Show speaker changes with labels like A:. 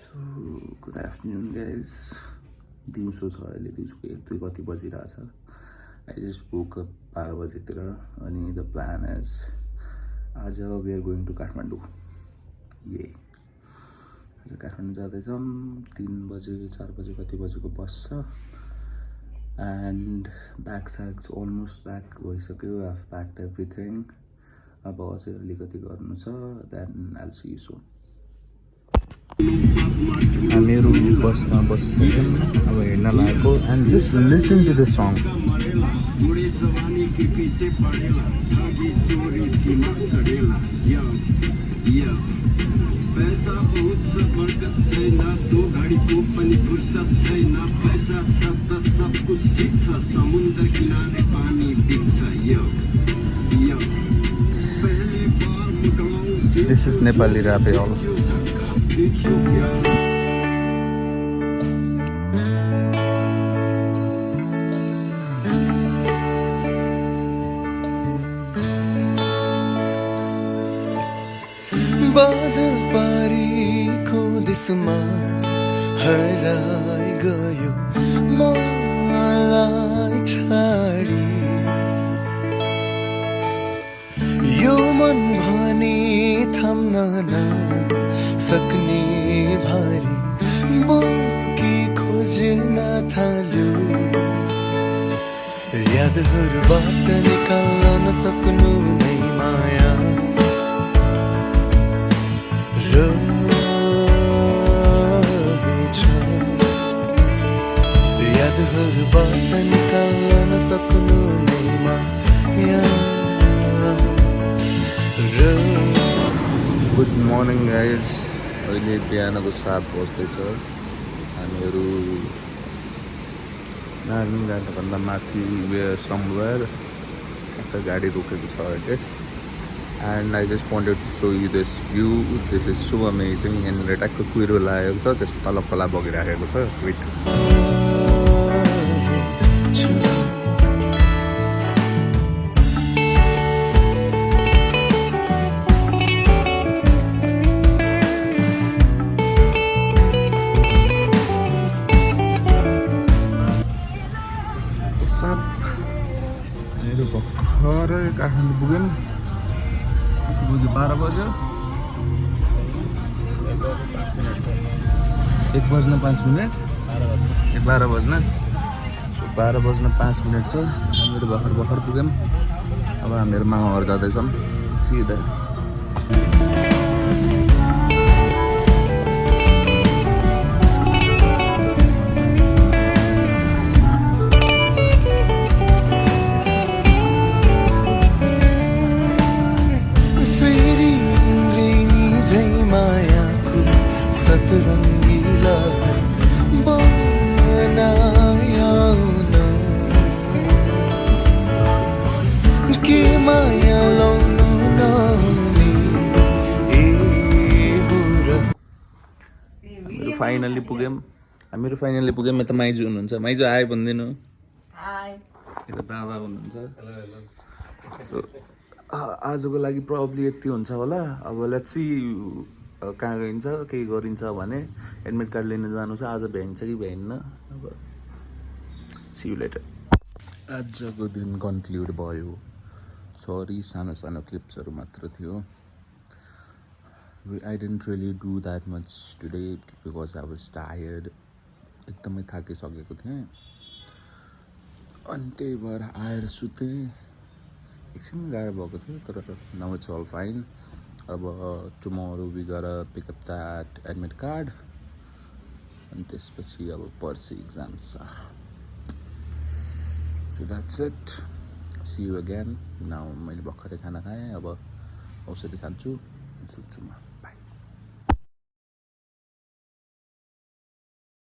A: So good afternoon guys. दिउँसो छ अहिले दिउँसोको 1-2 कति बजिरहेछ. I just woke up 12 बजेतिर अनि the plan is आज we are going to Kathmandu. Yay. आज काठमाडौँ जाँदैछौँ 3 बजे 4 बजे कति बजेको बस छ and bags almost back भइसक्यो. I've packed everything. अब अझै अलिकति गर्नु छ then I'll see you soon. हामीहरू बसमा बसिसक्यौँ अब हेर्न लागेको and just listen to this song. This is Nepali rap, y'all.
B: बादल पारीको दिशमा हराइ गयो मलाई छाडी यो मन भने थाम्न नसक्ने भारी बोकी खोज्न थाल्यो यादहरूबाट निकाल्न नसक्नु नै माया यादहरूबाट निकाल्न नसक्नु नै माया
A: Good morning guys. अहिले बिहानको 7 बज्दैछ. हामीहरू नानी जानुभन्दा माथि we are somewhere. एउटा गाडी रोकेको छ अहिले. And I just wanted to show you this view. This is so amazing. And टक्क कुहिरो लागेको छ त्यस तल खोला बगिरहेको छ. Wait. मेरो भर्खरै काठमाडौँ पुग्यौँ. बज्यो 12 बज्यो 1 बज्न 5 मिनट 12 बज्न 12 बज्न 5 मिनट छ. हामीहरू भर्खर पुग्यौँ. अब हामीहरू मामा घर जाँदैछौँ. सिधा हामीहरू फाइनली पुग्यौँ. यता माइजू हुनुहुन्छ. माइजू आयो भनिदिनु. यता बाबा हुनुहुन्छ. सो आजको लागि प्रब्ली यति हुन्छ होला. अब लेट्स सी कहाँ गइन्छ केही गरिन्छ भने एडमिट कार्ड लिन जानु छ. आज भ्याइन्छ कि भ्याइन्न. अब सी यु लेटर. आजको दिन कन्क्लुड भयो. सरी सानो क्लिप्सहरू मात्र थियो. I didn't really do that much today because I was tired. एकदमै थाकिसकेको थिएँ अनि त्यही भएर आएर सुतेँ. एकछिन गाह्रो भएको थियो तर now it's all fine. अब tomorrow we gotta pick up that admit card अनि त्यसपछि अब पर्सि एक्जाम्स छ. So that's it. See you again. Now मैले भर्खरै खाना खाएँ. अब औषधि खान्छु सुत्छु म.